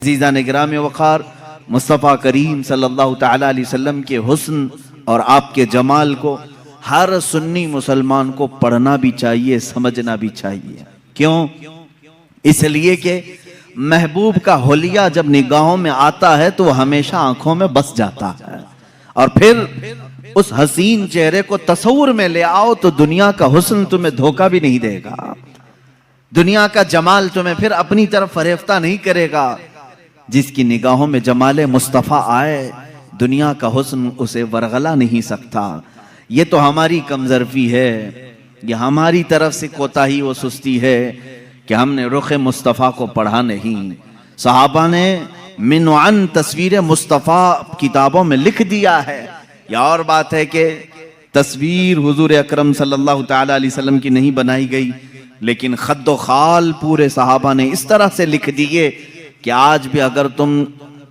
عزیزان گرامی وقار، مصطفیٰ کریم صلی اللہ تعالیٰ علیہ وسلم کے حسن اور آپ کے جمال کو ہر سنی مسلمان کو پڑھنا بھی چاہیے، سمجھنا بھی چاہیے۔ کیوں؟ اس لیے کہ محبوب کا حلیہ جب نگاہوں میں آتا ہے تو وہ ہمیشہ آنکھوں میں بس جاتا ہے، اور پھر اس حسین چہرے کو تصور میں لے آؤ تو دنیا کا حسن تمہیں دھوکہ بھی نہیں دے گا، دنیا کا جمال تمہیں پھر اپنی طرف فریفتہ نہیں کرے گا۔ جس کی نگاہوں میں جمال مصطفیٰ آئے، دنیا کا حسن اسے ورغلا نہیں سکتا۔ یہ تو ہماری کمزرفی ہے، یہ ہماری طرف سے کوتاہی و سستی ہے کہ ہم نے رخ مصطفیٰ کو پڑھا نہیں۔ صحابہ نے من عن تصویر مصطفیٰ کتابوں میں لکھ دیا ہے۔ یہ اور بات ہے کہ تصویر حضور اکرم صلی اللہ تعالیٰ علیہ وسلم کی نہیں بنائی گئی، لیکن خد و خال پورے صحابہ نے اس طرح سے لکھ دیے کہ آج بھی اگر تم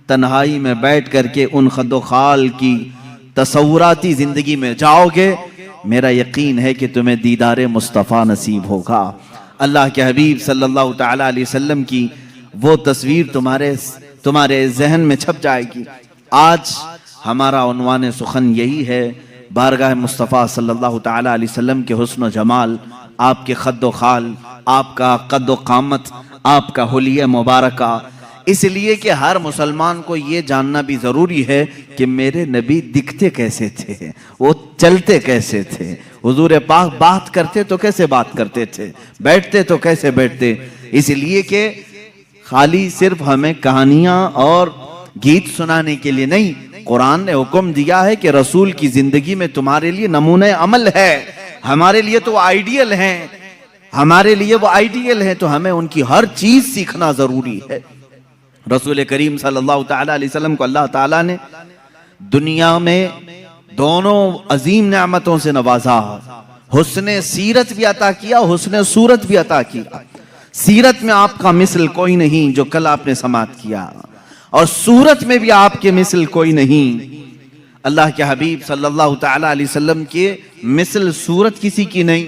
تنہائی میں بیٹھ کر کے ان خد و خال کی تصوراتی زندگی میں جاؤ گے، میرا یقین ہے کہ تمہیں دیدار مصطفیٰ نصیب ہوگا۔ اللہ کے حبیب صلی اللہ تعالیٰ علیہ وسلم کی وہ تصویر تمہارے ذہن میں چھپ جائے گی۔ آج ہمارا عنوان سخن یہی ہے، بارگاہ مصطفیٰ صلی اللہ تعالیٰ علیہ وسلم کے حسن و جمال، آپ کے خد و خال، آپ کا قد و قامت، آپ کا حلیہ مبارکہ۔ اس لیے کہ ہر مسلمان کو یہ جاننا بھی ضروری ہے کہ میرے نبی دکھتے کیسے تھے، وہ چلتے کیسے تھے، حضور پاک بات کرتے تو کیسے بات کرتے تھے، بیٹھتے تو کیسے بیٹھتے۔ اس لیے کہ خالی صرف ہمیں کہانیاں اور گیت سنانے کے لیے نہیں، قرآن نے حکم دیا ہے کہ رسول کی زندگی میں تمہارے لیے نمونہ عمل ہے، ہمارے لیے تو آئیڈیل ہیں، ہمارے لیے وہ آئیڈیل ہیں، تو ہمیں ان کی ہر چیز سیکھنا ضروری ہے۔ رسول کریم صلی اللہ تعالیٰ علیہ وسلم کو اللہ تعالیٰ نے دنیا میں دونوں عظیم نعمتوں سے نوازا، حسن سیرت بھی عطا کیا، حسن صورت بھی عطا کیا۔ سیرت میں آپ کا مثل کوئی نہیں جو کل آپ نے سماعت کیا، اور صورت میں بھی آپ کے مثل کوئی نہیں۔ اللہ کے حبیب صلی اللہ تعالیٰ علیہ وسلم کے مثل صورت کسی کی نہیں۔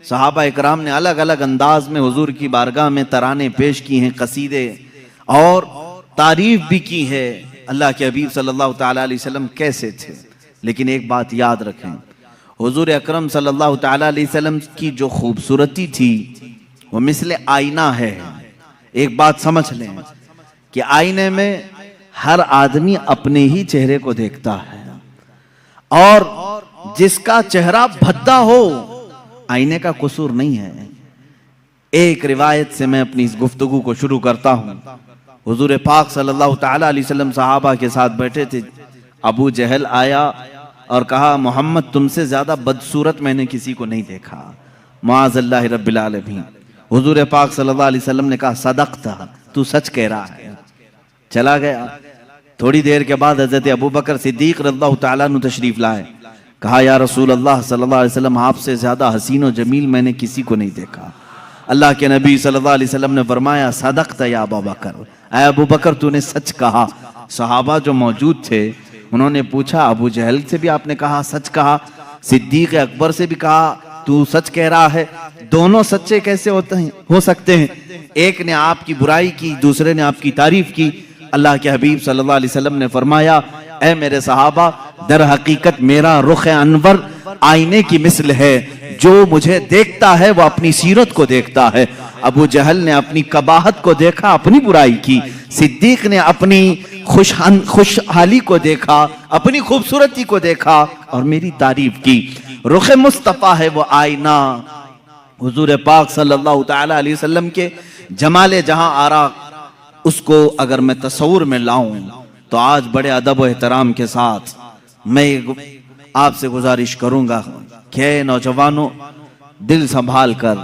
صحابہ اکرام نے الگ الگ انداز میں حضور کی بارگاہ میں ترانے پیش کی ہیں، قصیدے اور تعریف بھی کی ہے اللہ کے حبیب صلی اللہ تعالیٰ علیہ وسلم کیسے تھے۔ لیکن ایک بات یاد رکھیں، حضور اکرم صلی اللہ تعالیٰ علیہ وسلم کی جو خوبصورتی تھی وہ مثل آئینہ ہے۔ ایک بات سمجھ لیں کہ آئینے میں ہر آدمی اپنے ہی چہرے کو دیکھتا ہے، اور جس کا چہرہ بھدا ہو آئینے کا قصور نہیں ہے۔ ایک روایت سے میں اپنی اس گفتگو کو شروع کرتا ہوں۔ حضور پاک صلی اللہ تعالیٰ علیہ وسلم صحابہ کے ساتھ بیٹھے تھے، ابو جہل آیا اور کہا محمد تم سے زیادہ بدصورت میں نے کسی کو نہیں دیکھا، معاذ اللہ رب العالمین۔ حضور پاک صلی اللہ علیہ وسلم نے کہا صدقتا، تو سچ کہہ رہا ہے۔ چلا گیا۔ تھوڑی دیر کے بعد حضرت ابو بکر صدیق رضی اللہ تعالیٰ عنہ تشریف لائے، کہا یا رسول اللہ صلی اللہ علیہ وسلم آپ سے زیادہ حسین و جمیل میں نے کسی کو نہیں دیکھا۔ اللہ کے نبی صلی اللہ علیہ وسلم نے فرمایا صدقت یا ابو بکر، اے ابو بکر تو نے سچ کہا۔ صحابہ جو موجود تھے انہوں نے پوچھا ابو جہل سے بھی آپ نے کہا سچ کہا، صدیق اکبر سے بھی کہا تو سچ کہہ رہا ہے، دونوں سچے کیسے ہو سکتے ہیں؟ ایک نے آپ کی برائی کی، دوسرے نے آپ کی تعریف کی۔ اللہ کے حبیب صلی اللہ علیہ وسلم نے فرمایا اے میرے صحابہ، در حقیقت میرا رخ انور آئینے کی مثل ہے، جو مجھے دیکھتا ہے وہ اپنی سیرت کو دیکھتا ہے۔ ابو جہل نے اپنی قباحت کو دیکھا، اپنی برائی کی، صدیق نے اپنی خوشحالی کو دیکھا، اپنی خوبصورتی کو دیکھا اور میری تعریف کی۔ رخ مصطفیٰ ہے وہ آئینہ۔ حضور پاک صلی اللہ تعالیٰ علیہ وسلم کے جمال جہاں آرا اس کو اگر میں تصور میں لاؤں تو آج بڑے ادب و احترام کے ساتھ میں آپ سے گزارش کروں گا کہ نوجوانوں دل سنبھال کر،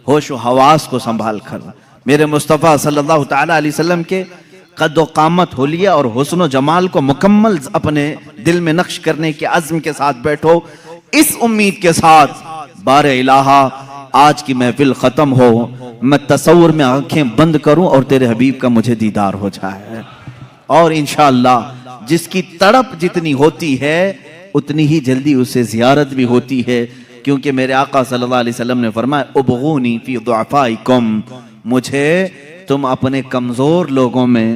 ہوش و حواس کو سنبھال کر میرے مصطفیٰ صلی اللہ تعالیٰ علیہ وسلم کے قد و قامت، حلیہ اور حسن و جمال کو مکمل اپنے دل میں نقش کرنے کے عزم کے ساتھ بیٹھو، اس امید کے ساتھ بار الہا آج کی محفل ختم ہو، میں تصور میں آنکھیں بند کروں اور تیرے حبیب کا مجھے دیدار ہو جائے، اور انشاءاللہ جس کی تڑپ جتنی ہوتی ہے اتنی ہی جلدی اسے زیارت بھی ہوتی ہے، کیونکہ میرے آقا صلی اللہ علیہ وسلم نے فرمایا ابغونی فی ضعفائکم، مجھے تم اپنے کمزور لوگوں میں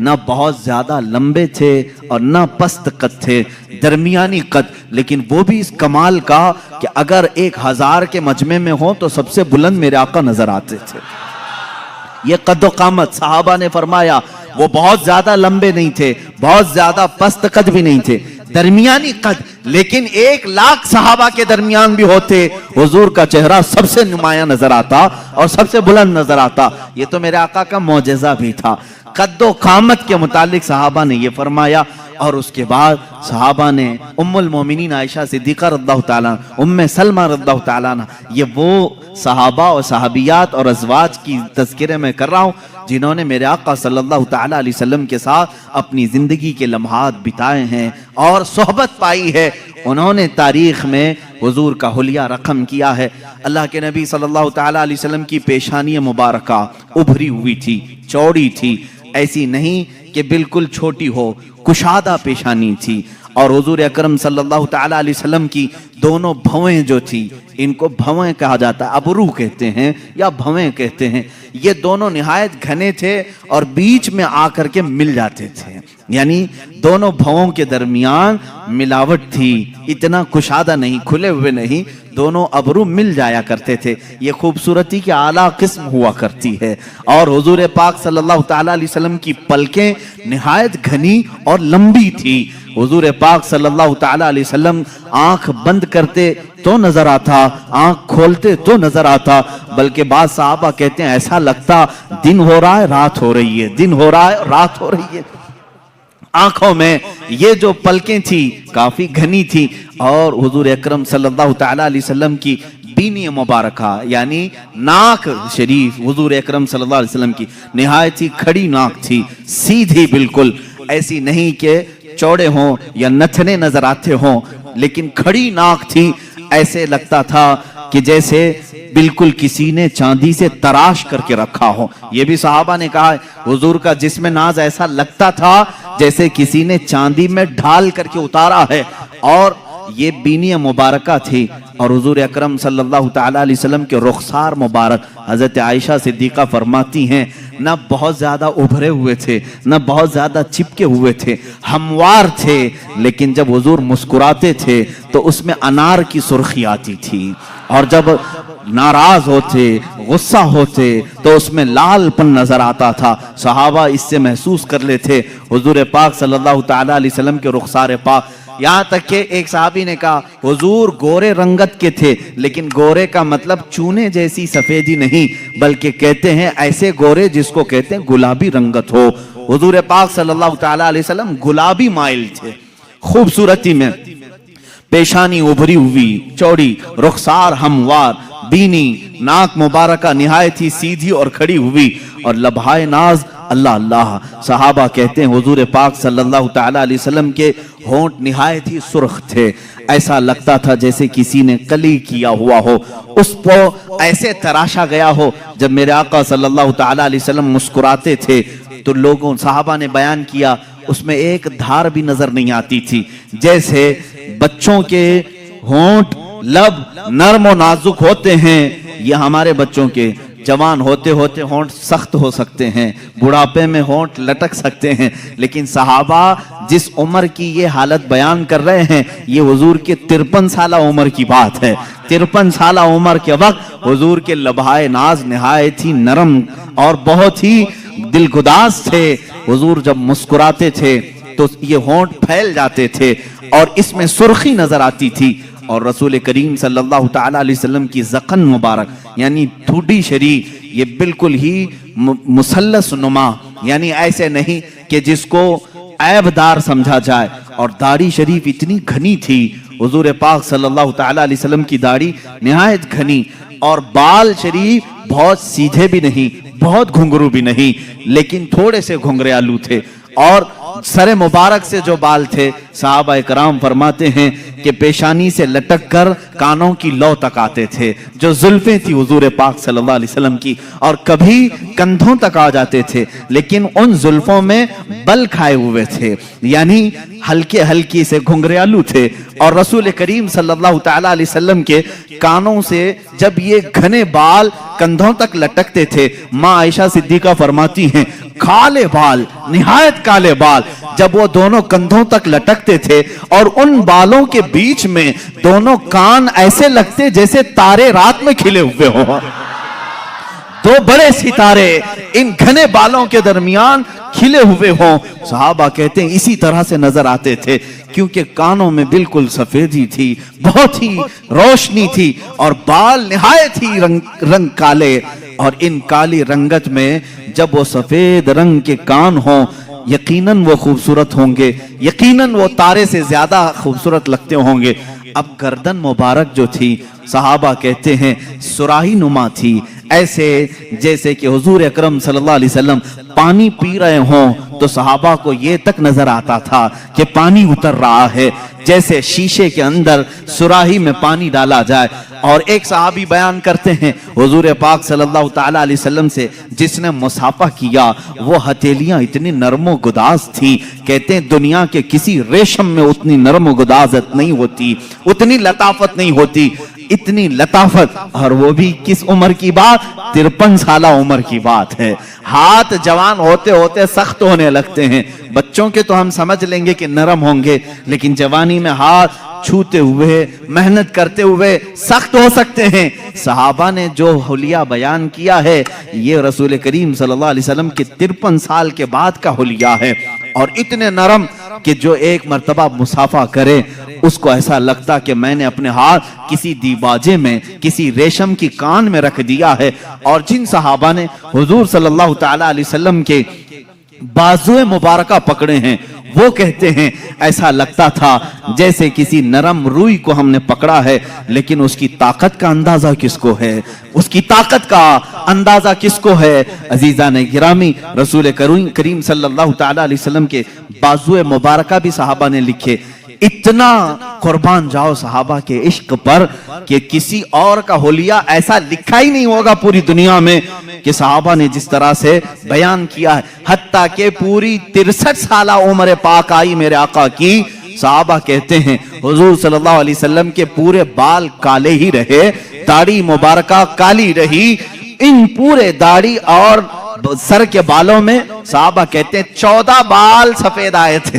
نہ بہت زیادہ لمبے تھے اور نہ پست قد تھے، درمیانی قد، لیکن وہ بھی اس کمال کا کہ اگر 1000 کے مجمع میں ہو تو سب سے بلند میرے آقا نظر آتے تھے۔ یہ قد و قامت، صحابہ نے فرمایا وہ بہت زیادہ لمبے نہیں تھے، بہت زیادہ پست قد بھی نہیں تھے، درمیانی قد، لیکن 1,00,000 صحابہ کے درمیان بھی ہوتے، حضور کا چہرہ سب سے نمایاں نظر آتا اور سب سے بلند نظر آتا۔ یہ تو میرے آقا کا معجزہ بھی تھا۔ قد و قامت کے متعلق صحابہ نے یہ فرمایا، اور اس کے بعد صحابہ نے ام المومنین عائشہ صدیقہ رضی اللہ تعالیٰ، ام سلمہ رضی اللہ تعالیٰ، یہ وہ صحابہ اور صحابیات اور ازواج کی تذکرے میں کر رہا ہوں جنہوں نے میرے آقا صلی اللہ تعالیٰ علیہ وسلم کے ساتھ اپنی زندگی کے لمحات بتائے ہیں اور صحبت پائی ہے۔ انہوں نے تاریخ میں حضور کا حلیہ رقم کیا ہے۔ اللہ کے نبی صلی اللہ تعالیٰ علیہ وسلم کی پیشانی مبارکہ ابھری ہوئی تھی، چوڑی تھی، ایسی نہیں کہ بالکل چھوٹی ہو، کشادہ پیشانی تھی، اور حضور اکرم صلی اللہ تعالیٰ علیہ وسلم کی دونوں بھویں جو تھی، ان کو بھویں کہا جاتا ہے، ابرو کہتے ہیں یا بھویں کہتے ہیں، یہ دونوں نہایت گھنے تھے اور بیچ میں آ کر کے مل جاتے تھے، یعنی دونوں بھووں کے درمیان ملاوٹ تھی، اتنا کشادہ نہیں، کھلے ہوئے نہیں، دونوں ابرو مل جایا کرتے تھے۔ یہ خوبصورتی کی اعلیٰ قسم ہوا کرتی ہے، اور حضور پاک صلی اللہ تعالیٰ علیہ وسلم کی پلکیں نہایت گھنی اور لمبی تھی۔ حضور پاک صلی اللہ تعالیٰ علیہ وسلم آنکھ بند کرتے تو نظر آتا، آنکھ کھولتے تو نظر آتا، بلکہ بعض صحابہ کہتے ہیں ایسا لگتا دن ہو رہا ہے رات ہو رہی ہے، دن ہو رہا ہے رات ہو رہی ہے۔ آنکھوں میں یہ جو پلکیں تھی کافی گھنی تھی، اور حضور اکرم صلی اللہ تعالیٰ علیہ وسلم کی بینی مبارکہ یعنی ناک شریف، حضور اکرم صلی اللہ علیہ وسلم کی نہایت ہی کھڑی ناک تھی، سیدھی بالکل، ایسی نہیں کہ چوڑے ہوں یا نتھنے نظر آتے ہوں، لیکن کھڑی ناک تھی، ایسے لگتا تھا کہ جیسے بالکل کسی نے چاندی سے تراش کر کے رکھا ہو۔ یہ بھی صحابہ نے کہا حضور کا جسم ناز ایسا لگتا تھا جیسے کسی نے چاندی میں ڈھال کر کے اتارا ہے، اور یہ بینی مبارکہ تھی۔ اور حضور اکرم صلی اللہ تعالیٰ علیہ وسلم کے رخسار مبارک، حضرت عائشہ صدیقہ فرماتی ہیں نہ بہت زیادہ ابھرے ہوئے تھے، نہ بہت زیادہ چپکے ہوئے تھے، ہموار تھے، لیکن جب حضور مسکراتے تھے تو اس میں انار کی سرخی آتی تھی، اور جب ناراض ہوتے، غصہ ہوتے تو اس میں لال پن نظر آتا تھا۔ صحابہ اس سے محسوس کر لیتے حضور پاک صلی اللہ تعالیٰ علیہ وسلم کے رخسار پاک۔ یہاں تک کہ ایک صحابی نے کہا حضور گورے رنگت کے تھے، لیکن گورے کا مطلب چونے جیسی سفیدی نہیں، بلکہ کہتے ہیں ایسے گورے جس کو کہتے ہیں گلابی رنگت ہو۔ حضور پاک صلی اللہ تعالیٰ علیہ وسلم گلابی مائل تھے خوبصورتی میں، پیشانی ابھری ہوئی چوڑی، رخسار ہموار، بینی، ناک مبارکہ نہایت ہی سیدھی اور کھڑی ہوئی، اور لبھائے ناز اللہ اللہ۔ صحابہ کہتے ہیں حضور پاک صلی اللہ تعالیٰ علیہ وسلم کے ہونٹ نہایت ہی سرخ تھے، ایسا لگتا تھا جیسے کسی نے کلی کیا ہوا ہو، اس کو ایسے تراشا گیا ہو۔ جب میرے آقا صلی اللہ تعالیٰ علیہ وسلم مسکراتے تھے تو لوگوں صحابہ نے بیان کیا اس میں ایک دھار بھی نظر نہیں آتی تھی، جیسے بچوں کے ہونٹ لب نرم و نازک ہوتے ہیں، یہ ہمارے بچوں کے جوان ہوتے ہوتے ہونٹ سخت ہو سکتے ہیں، بڑھاپے میں ہونٹ لٹک سکتے ہیں، لیکن صحابہ جس عمر کی یہ حالت بیان کر رہے ہیں یہ حضور کے 53 سالہ عمر کی بات ہے۔ 53 سالہ عمر کے وقت حضور کے لبھائے ناز نہایت ہی نرم اور بہت ہی دلگداز تھے۔ حضور جب مسکراتے تھے تو یہ ہونٹ پھیل جاتے تھے اور اس میں سرخی نظر آتی تھی، اور رسول کریم صلی اللہ تعالیٰ علیہ وسلم کی ذقن مبارک یعنی ٹھوڈی شریف یہ بالکل ہی مثلث نما، یعنی ایسے نہیں کہ جس کو عیب دار سمجھا جائے، اور داڑھی شریف اتنی گھنی تھی، حضور پاک صلی اللہ تعالیٰ علیہ وسلم کی داڑھی نہایت گھنی، اور بال شریف بہت سیدھے بھی نہیں بہت گھنگرو بھی نہیں، لیکن تھوڑے سے گھنگریالو تھے، اور سر مبارک سے جو بال تھے صحابہ کرام فرماتے ہیں کہ پیشانی سے لٹک کر کانوں کی لو تک آتے تھے، جو زلفیں تھی حضور پاک صلی اللہ علیہ وسلم کی، اور کبھی کندھوں تک آ جاتے تھے، لیکن ان زلفوں میں بل کھائے ہوئے تھے، یعنی ہلکے ہلکی سے گھنگریالو تھے، اور رسول کریم صلی اللہ تعالیٰ علیہ وسلم کے کانوں سے جب یہ گھنے بال کندھوں تک لٹکتے تھے، ماں عائشہ صدیقہ فرماتی ہیں کالے بال، نہایت کالے بال، جب وہ دونوں کندھوں تک لٹکتے تھے اور ان بالوں کے بیچ میں دونوں کان ایسے لگتے جیسے تارے رات میں کھلے ہوئے ہوں، دو بڑے ستارے ان گھنے بالوں کے درمیان کھلے ہوئے ہوں۔ صحابہ کہتے ہیں اسی طرح سے نظر آتے تھے، کیونکہ کانوں میں بالکل سفیدی تھی، بہت ہی روشنی تھی، اور بال نہایت ہی رنگ کالے، اور ان کالی رنگت میں جب وہ سفید رنگ کے کان ہوں یقیناً وہ خوبصورت ہوں گے، یقیناً وہ تارے سے زیادہ خوبصورت لگتے ہوں گے۔ اب گردن مبارک جو تھی صحابہ کہتے ہیں سراہی نما تھی، ایسے جیسے کہ حضور اکرم صلی اللہ علیہ وسلم پانی پی رہے ہوں تو صحابہ کو یہ تک نظر آتا تھا کہ پانی اتر رہا ہے، جیسے شیشے کے اندر سراہی میں پانی ڈالا جائے۔ اور ایک صحابی بیان کرتے ہیں حضور پاک صلی اللہ تعالیٰ علیہ وسلم سے جس نے مصافحہ کیا، وہ ہتھیلیاں اتنی نرم و گداز تھی، کہتے ہیں دنیا کے کسی ریشم میں اتنی نرم و گدازت نہیں ہوتی، اتنی لطافت نہیں ہوتی، اتنی لطافت۔ اور وہ بھی کس عمر کی بات؟ 53 سالہ عمر کی بات ہے۔ ہاتھ جوان ہوتے ہوتے سخت ہونے لگتے ہیں، بچوں کے تو ہم سمجھ لیں گے کہ نرم ہوں گے، لیکن جوانی میں ہاتھ چھوتے ہوئے محنت کرتے ہوئے سخت ہو سکتے ہیں۔ صحابہ نے جو حلیہ بیان کیا ہے یہ رسول کریم صلی اللہ علیہ وسلم کے 53 سال کے بعد کا حلیہ ہے، اور اتنے نرم کہ جو ایک مرتبہ مصافحہ کرے اس کو ایسا لگتا کہ میں نے اپنے ہاتھ کسی دیباجے میں، کسی ریشم کی کان میں رکھ دیا ہے۔ اور جن صحابہ نے حضور صلی اللہ تعالیٰ علیہ وسلم کے بازوئے مبارکہ پکڑے ہیں وہ کہتے ہیں ایسا لگتا تھا جیسے کسی نرم روئی کو ہم نے پکڑا ہے، لیکن اس کی طاقت کا اندازہ کس کو ہے، اس کی طاقت کا اندازہ کس کو ہے؟ عزیزان گرامی، رسول کریم صلی اللہ تعالیٰ علیہ وسلم کے بازوئے مبارکہ بھی صحابہ نے لکھے۔ اتنا قربان جاؤ صحابہ کے عشق پر کہ کسی اور کا حلیہ ایسا لکھا ہی نہیں ہوگا پوری دنیا میں کہ صحابہ نے جس طرح سے بیان کیا ہے۔ حتیٰ کہ پوری 63 سالہ عمر پاک آئی میرے آقا کی، صحابہ کہتے ہیں حضور صلی اللہ علیہ وسلم کے پورے بال کالے ہی رہے، داڑھی مبارکہ کالی رہی، ان پورے داڑھی اور سر کے بالوں میں صحابہ کہتے ہیں 14 بال سفید آئے تھے۔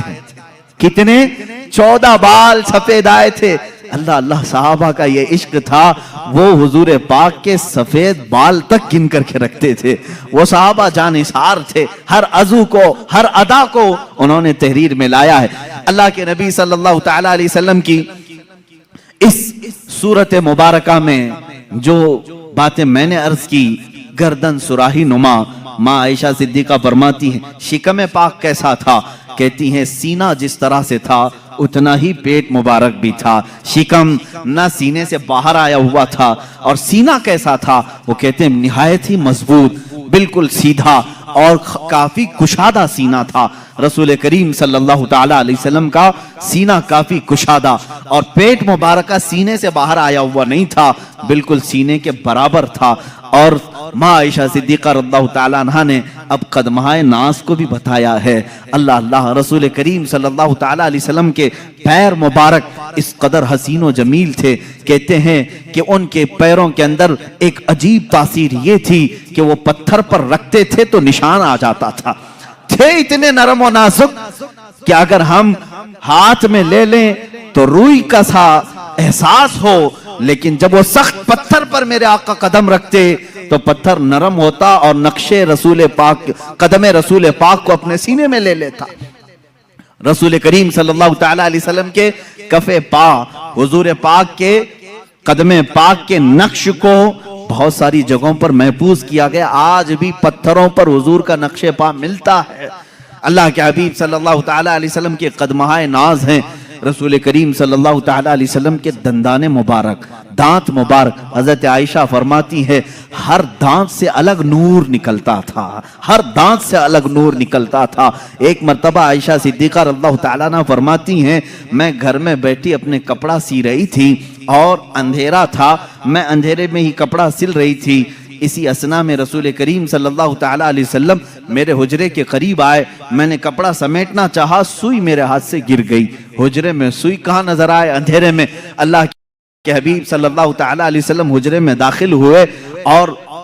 کتنے؟ 14 بال سفید آئے تھے۔ اللہ اللہ، صحابہ کا یہ عشق تھا، وہ حضور پاک کے سفید بال تک گن کر کے رکھتے تھے۔ وہ صحابہ جانثار تھے، ہر عضو کو، ہر ادا کو انہوں نے تحریر میں لایا ہے۔ اللہ کے نبی صلی اللہ تعالیٰ علیہ وسلم کی اس صورت مبارکہ میں جو باتیں میں نے عرض کی، گردن سراہی نما، ماں عائشہ صدیقہ فرماتی ہیں شکم پاک کیسا تھا؟ کہتی ہیں سینہ جس طرح سے تھا اتنا ہی پیٹ مبارک بھی تھا، شکم نہ سینے سے باہر آیا ہوا تھا۔ اور سینہ کیسا تھا؟ وہ کہتے ہیں نہایت ہی مضبوط، بالکل سیدھا اور کافی کشادہ سینہ تھا۔ رسول کریم صلی اللہ تعالیٰ علیہ وسلم کا سینہ کافی کشادہ، اور پیٹ مبارکہ سینے سے باہر آیا ہوا نہیں تھا، بالکل سینے کے برابر تھا۔ اور ماں عائشہ صدیقہ رضی اللہ تعالیٰ عنہ نے اب قدمہائے ناز کو بھی بتایا ہے۔ اللہ اللہ، رسول کریم صلی اللہ تعالیٰ علیہ وسلم کے پیر مبارک اس قدر حسین و جمیل تھے، کہتے ہیں کہ ان کے پیروں کے اندر ایک عجیب تاثیر یہ تھی کہ وہ پتھر پر رکھتے تھے تو نشان آ جاتا تھا، تھے اتنے نرم و نازک کہ اگر ہم ہاتھ میں لے لیں تو روئی کا سا احساس ہو، لیکن جب وہ سخت پتھر پر میرے آقا قدم رکھتے تو پتھر نرم ہوتا اور نقشے رسول پاک، قدم رسول پاک کو اپنے سینے میں لے لیتا۔ رسول کریم صلی اللہ تعالیٰ علیہ وسلم کے کف پا، حضور پاک کے قدم پاک کے نقش کو بہت ساری جگہوں پر محفوظ کیا گیا، آج بھی پتھروں پر حضور کا نقش پا ملتا ہے۔ اللہ کے حبیب صلی اللہ تعالیٰ علیہ وسلم کے قدمہائے ناز ہیں رسول کریم صلی اللہ تعالیٰ علیہ وسلم کے دندان مبارک، دانت مبارک۔ حضرت عائشہ فرماتی ہے ہر دانت سے الگ نور نکلتا تھا، ہر دانت سے الگ نور نکلتا تھا۔ ایک مرتبہ عائشہ صدیقہ رضی اللہ تعالیٰ عنہ فرماتی ہیں میں گھر میں بیٹھی اپنے کپڑا سی رہی تھی اور اندھیرا تھا، میں اندھیرے میں ہی کپڑا سل رہی تھی، اسی اسنا میں رسول کریم صلی اللہ تعالیٰ علیہ وسلم میرے حجرے کے قریب آئے، میں نے کپڑا سمیٹنا چاہا، سوئی میرے ہاتھ سے گر گئی۔ حجرے میں سوئی کہاں نظر آئے؟ اندھیرے میں۔ اللہ کے حبیب صلی اللہ تعالیٰ علیہ وسلم حجرے میں داخل ہوئے اور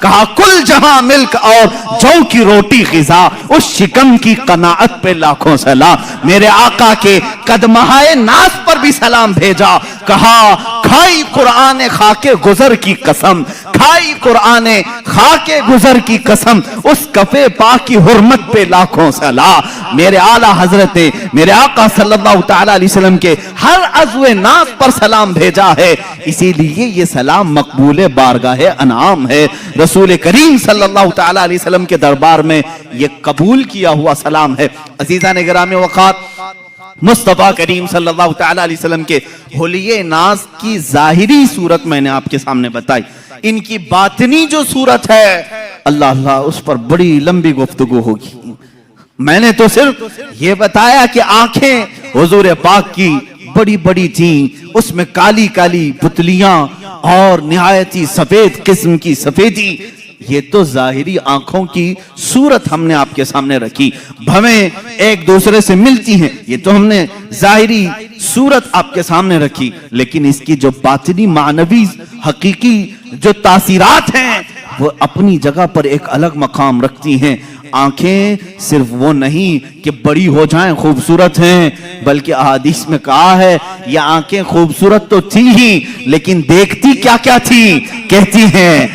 کہا کل جہاں ملک اور جو کی روٹی غذا، اس شکم کی قناعت پہ لاکھوں سلام۔ میرے آقا کے قدمہائے ناز پر بھی سلام بھیجا، کہا کھائی قرآن خا کے گزر کی قسم، کھائی قرآن خا کے گزر کی قسم، اس کفے پاک کی حرمت پہ لاکھوں سلام۔ میرے اعلیٰ حضرت نے میرے آقا صلی اللہ تعالی علیہ وسلم کے ہر عضو ناز پر سلام بھیجا ہے، اسی لیے یہ سلام مقبول بارگاہ انعام ہے۔ رسول کریم صلی اللہ تعالی علیہ وسلم کے دربار میں یہ قبول کیا ہوا سلام ہے۔ عزیزان گرامی وقار، مصطفیٰ کریم صلی اللہ تعالی علیہ وسلم کے حلیے ناز کی ظاہری صورت میں نے آپ کے سامنے بتائی، ان کی باطنی جو صورت ہے اللہ اس پر بڑی لمبی گفتگو ہوگی۔ میں نے تو صرف یہ بتایا کہ آنکھیں حضور پاک کی بڑی بڑی تھیں، اس میں کالی کالی پتلیاں اور نہایت ہی سفید قسم کی سفیدی، یہ تو ظاہری آنکھوں کی صورت ہم نے آپ کے سامنے رکھی، بھویں ایک دوسرے سے ملتی ہیں، یہ تو ہم نے ظاہری صورت آپ کے سامنے رکھی، لیکن اس کی جو باطنی معنوی حقیقی جو تاثیرات ہیں وہ اپنی جگہ پر ایک الگ مقام رکھتی ہیں۔ آنکھیں صرف وہ نہیں کہ بڑی ہو جائیں خوبصورت ہیں، بلکہ احادیث میں کہا ہے یہ آنکھیں خوبصورت تو تھی ہی، لیکن دیکھتی کیا کیا تھی؟ کہتی ہیں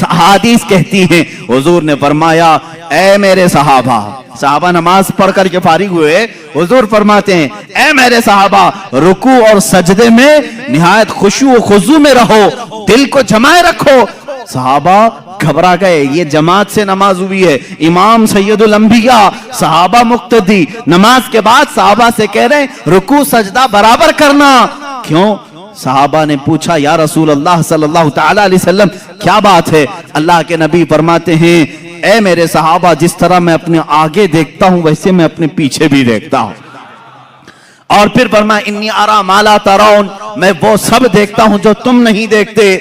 احادیث کہتی ہیں، حضور نے فرمایا اے میرے صحابہ نماز پڑھ کر کے فارغ ہوئے، حضور فرماتے ہیں اے میرے صحابہ رکوع اور سجدے میں نہایت خشوع و خضوع میں رہو، دل کو جمائے رکھو۔ صحابہ گھبرا گئے، یہ جماعت سے نماز ہوئی ہے، امام سید الانبیاء، صحابہ مقتدی، نماز کے بعد صحابہ سے کہہ رہے ہیں رکوع سجدہ برابر کرنا۔ کیوں؟ صحابہ نے پوچھا یا رسول اللہ صلی اللہ تعالی علیہ وسلم کیا بات ہے؟ اللہ کے نبی فرماتے ہیں اے میرے صحابہ جس طرح میں اپنے آگے دیکھتا ہوں ویسے میں اپنے پیچھے بھی دیکھتا ہوں، اور پھر فرمایا انی ارا ما لا ترون، میں وہ سب دیکھتا ہوں جو تم نہیں دیکھتے۔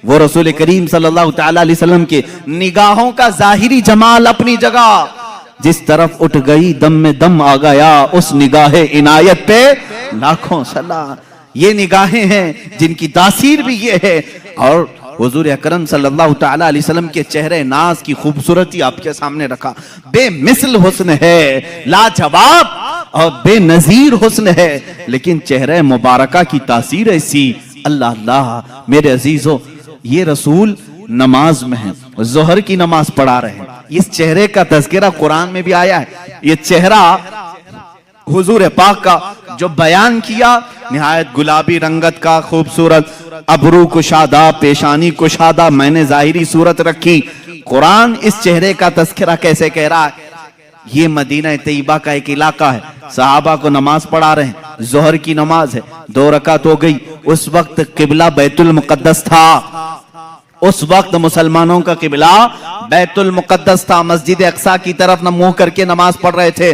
وہ رسول کریم صلی اللہ تعالی علیہ وسلم کے نگاہوں کا ظاہری جمال اپنی جگہ، جس طرف اٹھ گئی دم میں دم آ گیا، اس نگاہ عنایت پہ لاکھوں سلام۔ یہ نگاہیں ہیں جن کی تاثیر بھی یہ ہے، اور حضور اکرم صلی اللہ تعالی علیہ وسلم کے چہرے ناز کی خوبصورتی آپ کے سامنے رکھا، بے مثل حسن ہے، لاجواب اور بے نظیر حسن ہے، لیکن چہرے مبارکہ کی تاثیر ایسی، اللہ اللہ میرے عزیزو، یہ رسول نماز میں ہیں، ظہر کی نماز پڑھا رہے ہیں، اس چہرے کا تذکرہ قرآن میں بھی آیا ہے، یہ چہرہ حضور پاک کا جو بیان کیا نہایت گلابی رنگت کا خوبصورت، ابرو کشادہ، پیشانی کشادہ، میں نے ظاہری صورت رکھی، قرآن اس چہرے کا تذکرہ کیسے کہہ رہا ہے؟ یہ مدینہ طیبہ کا ایک علاقہ ہے، صحابہ کو نماز پڑھا رہے ہیں، ظہر کی نماز ہے، 2 رکعت ہو گئی، اس وقت قبلہ بیت المقدس تھا، اس وقت مسلمانوں کا قبلہ بیت المقدس تھا، مسجد اقصی کی طرف نہ منہ کر کے نماز پڑھ رہے تھے۔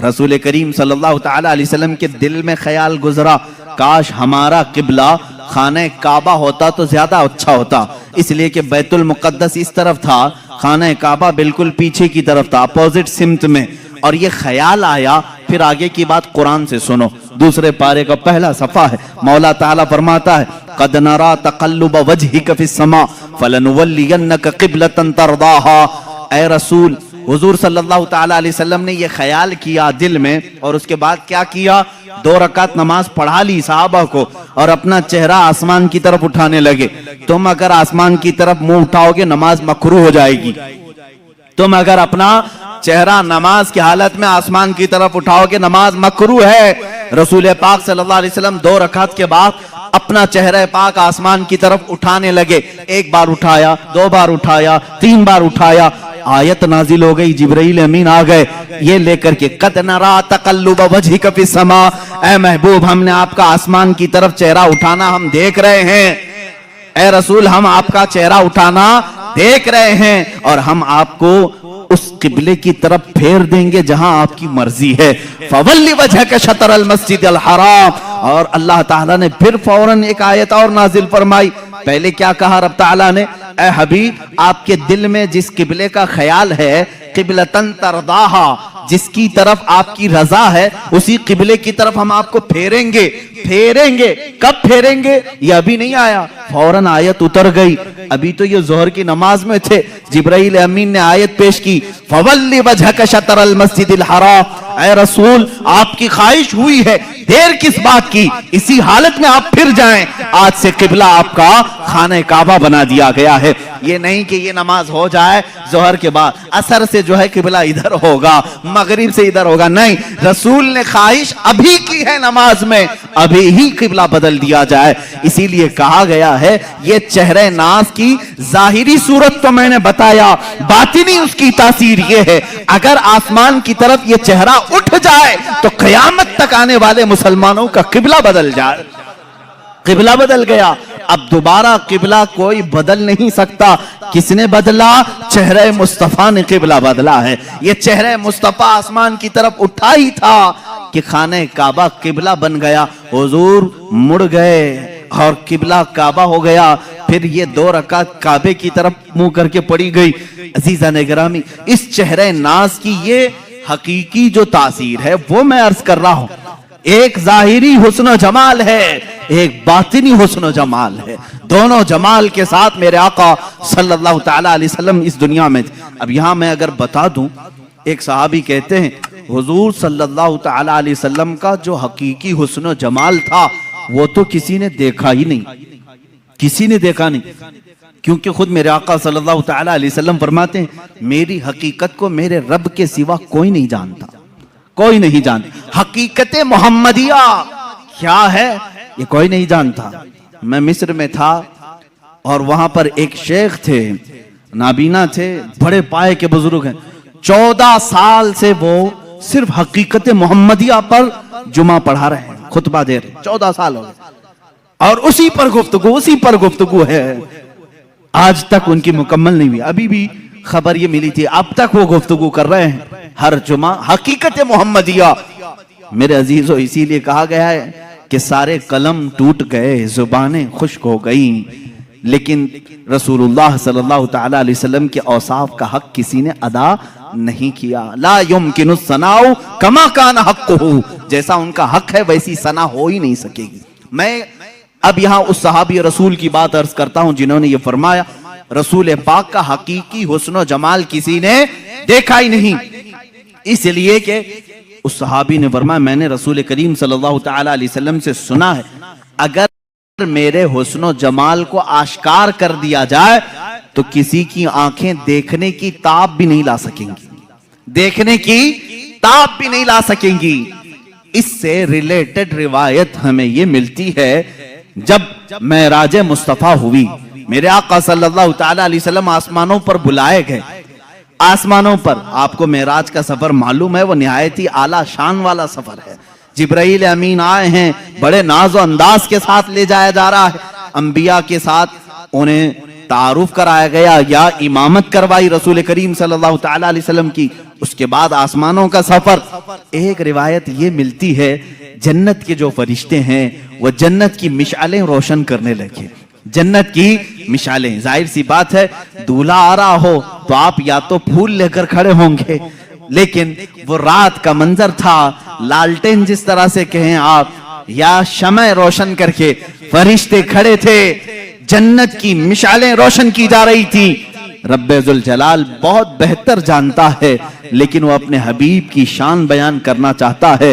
رسول کریم صلی اللہ تعالی علیہ وسلم کے دل میں خیال گزرا کاش ہمارا قبلہ خانہ کعبہ ہوتا تو زیادہ اچھا ہوتا، اس لیے کہ بیت المقدس اس طرف تھا، خانہ کعبہ بالکل پیچھے کی طرف تھا، اپوزٹ سمت میں، اور یہ خیال آیا۔ پھر آگے کی بات قرآن سے سنو، دوسرے پارے کا پہلا صفحہ ہے، مولا تعالیٰ فرماتا ہے قَدْ نَرَا تَقَلُّبَ وَجْهِكَ فِي السَّمَاءِ فَلَنُوَلِّيَنَّكَ قِبْلَةً تَرْضَاهَا۔ اے رسول، حضور صلی اللہ تعالی علیہ وسلم نے یہ خیال کیا دل میں، اور اس کے بعد کیا کیا؟ 2 رکعت نماز پڑھا لی صحابہ کو، اور اپنا چہرہ آسمان کی طرف اٹھانے لگے۔ تم اگر آسمان کی طرف منہ اٹھاؤ گے نماز مکروہ ہو جائے گی، تم اگر اپنا چہرہ نماز کی حالت میں آسمان کی طرف اٹھاؤ گے نماز مکروہ ہے۔ رسول پاک صلی اللہ علیہ وسلم 2 رکعت کے بعد اپنا چہرہ پاک آسمان کی طرف اٹھانے لگے، 1 بار اٹھایا، 2 بار اٹھایا، 3 بار اٹھایا، آیت نازل ہو گئی، جبرائیل امین آ گئے یہ لے کر کے قَدْ نَرَا تَقَلُّبَ وَجْهِكَ فِي السَّمَاءِ، اے محبوب ہم نے آپ کا آسمان کی طرف چہرہ اٹھانا ہم دیکھ رہے ہیں، اے رسول ہم آپ کا چہرہ اٹھانا دیکھ رہے ہیں، اور ہم آپ کو اس قبلے کی طرف پھیر دیں گے جہاں آپ کی مرضی ہے، فَوَلِّ وَجْهَكَ شَطْرَ الْمَسْجِدِ الْحَرَامِ۔ اور اللہ تعالیٰ نے پھر فوراً ایک آیت اور نازل فرمائی، پہلے کیا کہا رب تعالیٰ نے؟ اے حبیب آپ کے دل میں جس قبلے کا خیال ہے قبلتن ترضاہا، جس کی طرف آپ کی رضا ہے اسی قبلے کی طرف ہم آپ کو پھیریں گے. کب پھیریں گے یہ ابھی نہیں آیا, فوراً آیت اتر گئی. ابھی تو یہ ظہر کی نماز میں تھے, جبرائیل امین نے آیت پیش کی, فَوَلِّ وَجْهَكَ شَطْرَ الْمَسْجِدِ الْحَرَامِ. اے رسول آپ کی خواہش ہوئی ہے, دیر کس بات کی, اسی حالت میں آپ پھر جائیں. آج سے قبلہ آپ کا خانہ کعبہ بنا دیا گیا ہے. یہ نہیں کہ یہ نماز ہو جائے ظہر کے بعد عصر سے جو ہے قبلہ ادھر ہوگا, مغرب سے ادھر ہوگا, نہیں. رسول نے خواہش ابھی کی ہے نماز میں, ابھی ہی قبلہ بدل دیا جائے. اسی لیے کہا گیا ہے یہ چہرہ ناز کی ظاہری صورت تو میں نے بتایا, باطنی اس کی تاثیر یہ ہے اگر آسمان کی طرف یہ چہرہ اٹھ جائے تو قیامت تک آنے والے مسلمانوں کا قبلہ بدل جائے. قبلہ بدل گیا, اب دوبارہ قبلہ کوئی بدل نہیں سکتا. کس نے بدلا؟ چہرہ مصطفیٰ نے قبلہ بدلا ہے. یہ چہرہ مصطفیٰ آسمان کی طرف اٹھا ہی تھا کہ خانہ کعبہ قبلہ بن گیا. حضور مڑ گئے اور قبلہ کعبہ ہو گیا. پھر یہ 2 رکعت کعبے کی طرف منہ کر کے پڑی گئی. عزیزان گرامی, اس چہرہ ناز کی یہ حقیقی جو تاثیر ہے وہ میں عرض کر رہا ہوں. ایک ظاہری حسن و جمال ہے, ایک باطنی حسن و جمال ہے. دونوں جمال کے ساتھ میرے آقا صلی اللہ تعالی علیہ وسلم اس دنیا میں تھے. اب یہاں میں اگر بتا دوں, ایک صحابی کہتے ہیں حضور صلی اللہ تعالی علیہ وسلم کا جو حقیقی حسن و جمال تھا وہ تو کسی نے دیکھا ہی نہیں, کسی نے دیکھا نہیں. کیونکہ خود میرے آقا صلی اللہ تعالی علیہ وسلم فرماتے ہیں میری حقیقت کو میرے رب کے سوا کوئی نہیں جانتا, کوئی نہیں جانتا. حقیقت محمدیہ کیا ہے یہ کوئی نہیں جانتا. میں مصر میں تھا اور وہاں پر ایک شیخ تھے, نابینا تھے, بڑے پائے کے بزرگ ہیں. 14 سال سے وہ صرف حقیقت محمدیہ پر جمعہ پڑھا رہے ہیں, خطبہ دے رہے ہیں. 14 سال ہو گئے اور اسی پر گفتگو ہے. آج تک ان کی مکمل نہیں ہوئی. ابھی بھی خبر یہ ملی تھی, اب تک وہ گفتگو کر رہے ہیں ہر جمعہ حقیقت محمدیہ. میرے عزیزو, اسی لیے کہا گیا ہے کہ سارے قلم ٹوٹ گئے, زبانیں خشک ہو گئیں, لیکن رسول اللہ صلی اللہ تعالی علیہ وسلم کے اوصاف کا حق کسی نے ادا نہیں کیا. لا یمکن الثناء کما کان حقہ, جیسا ان کا حق ہے ویسی ثنا ہو ہی نہیں سکے گی. میں اب یہاں اس صحابی رسول کی بات عرض کرتا ہوں جنہوں نے یہ فرمایا رسول پاک کا حقیقی حسن و جمال کسی نے دیکھا ہی نہیں. اس لیے کہ اس صحابی نے فرمایا میں نے رسول کریم صلی اللہ تعالی علیہ وسلم سے سنا ہے اگر میرے حسن و جمال کو آشکار کر دیا جائے تو کسی کی آنکھیں دیکھنے کی تاب بھی نہیں لا سکیں گی, دیکھنے کی تاب بھی نہیں لا سکیں گی. اس سے ریلیٹڈ روایت ہمیں یہ ملتی ہے جب معراج مصطفیٰ ہوئی, میرے آقا صلی اللہ تعالی علیہ وسلم آسمانوں پر بلائے گئے. آسمانوں پر آپ کو معراج کا سفر معلوم ہے, وہ نہایت ہی اعلیٰ شان والا سفر ہے. جبرائیل امین آئے ہیں, بڑے ناز و انداز کے ساتھ لے جایا جا رہا ہے. انبیاء کے ساتھ انہیں تعارف کرایا گیا یا امامت کروائی رسول کریم صلی اللہ تعالی علیہ وسلم کی. اس کے بعد آسمانوں کا سفر. ایک روایت یہ ملتی ہے جنت کے جو فرشتے ہیں وہ جنت کی مشعلیں روشن کرنے لگے, جنت کی مشعلیں. ظاہر سی بات ہے دولہا آ رہا ہو تو آپ یا تو پھول لے کر کھڑے ہوں گے, لیکن وہ رات کا منظر تھا, لالٹین جس طرح سے کہیں آپ, یا شمع روشن کر کے فرشتے کھڑے تھے, جنت کی مشعلیں روشن کی جا رہی تھی. رب ذوالجلال بہت بہتر جانتا ہے لیکن وہ اپنے حبیب کی شان بیان کرنا چاہتا ہے.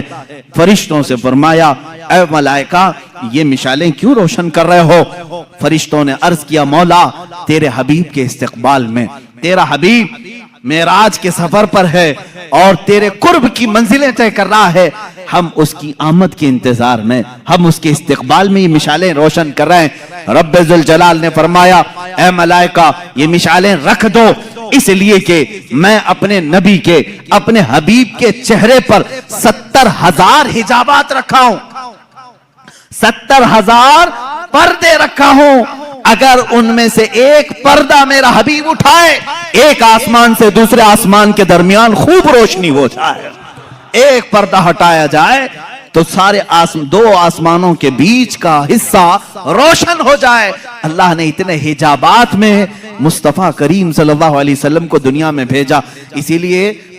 فرشتوں سے فرمایا اے ملائکہ یہ مشعلیں کیوں روشن کر رہے ہو؟ فرشتوں نے عرض کیا مولا تیرے حبیب کے استقبال میں, تیرا حبیب معراج کے سفر پر ہے اور تیرے قرب کی منزلیں طے کر رہا ہے, ہم اس کی آمد کے انتظار میں, ہم اس کے استقبال میں یہ مشعلیں روشن کر رہے ہیں. رب ذوالجلال نے فرمایا اے ملائکہ یہ مشعلیں رکھ دو, اس لیے کہ میں اپنے نبی کے, اپنے حبیب کے چہرے پر 70,000 حجابات رکھا ہوں, 70,000 پردے رکھا ہوں. اگر ان میں سے ایک پردہ میرا حبیب اٹھائے, ایک آسمان سے دوسرے آسمان کے درمیان خوب روشنی ہو جائے. ایک پردہ ہٹایا جائے تو سارے دو آسمانوں کے بیچ کا حصہ روشن ہو جائے. اللہ نے اتنے حجابات میں مصطفیٰ کریم صلی اللہ علیہ وسلم کو دنیا میں بھیجا. اسی لیے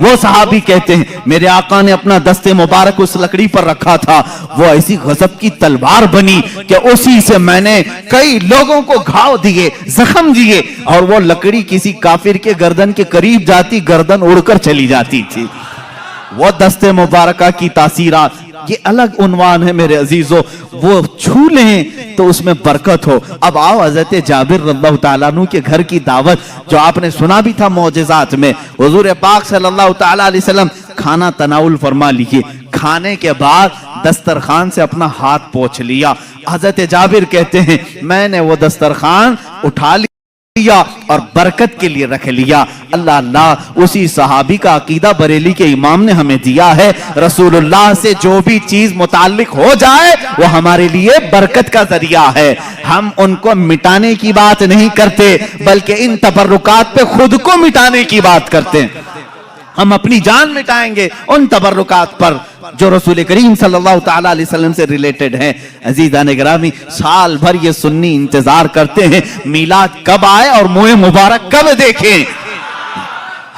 وہ صحابی کہتے ہیں میرے آقا نے اپنا دست مبارک اس لکڑی پر رکھا تھا، وہ ایسی غضب کی تلوار بنی کہ اسی سے میں نے کئی لوگوں کو گھاؤ دیے، زخم دیے، اور وہ لکڑی کسی کافر کے گردن کے قریب جاتی گردن اڑ کر چلی جاتی تھی۔ وہ دست مبارکہ کی تاثیرات، یہ الگ عنوان ہے میرے عزیزو، وہ چھو لیں تو اس میں برکت ہو۔ اب آؤ حضرت جابر رضی اللہ تعالیٰ عنہ کے گھر کی دعوت، جو آپ نے سنا بھی تھا معجزات میں، حضور پاک صلی اللہ تعالیٰ علیہ وسلم کھانا تناول فرما لیے، کھانے کے بعد دسترخوان سے اپنا ہاتھ پوچھ لیا۔ حضرت جابر کہتے ہیں میں نے وہ دسترخوان اٹھا لیا اور برکت کے لیے رکھ لیا۔ اللہ اللہ، اسی صحابی کا عقیدہ بریلی کے امام نے ہمیں دیا ہے، رسول اللہ سے جو بھی چیز متعلق ہو جائے وہ ہمارے لیے برکت کا ذریعہ ہے۔ ہم ان کو مٹانے کی بات نہیں کرتے بلکہ ان تبرکات پہ خود کو مٹانے کی بات کرتے ہیں۔ ہم اپنی جان مٹائیں گے ان تبرکات پر جو رسول کریم صلی اللہ تعالیٰ علیہ وسلم سے ریلیٹڈ ہیں۔ عزیزان گرامی، سال بھر یہ سنی انتظار کرتے ہیں میلاد کب آئے اور منہ مبارک کب دیکھیں۔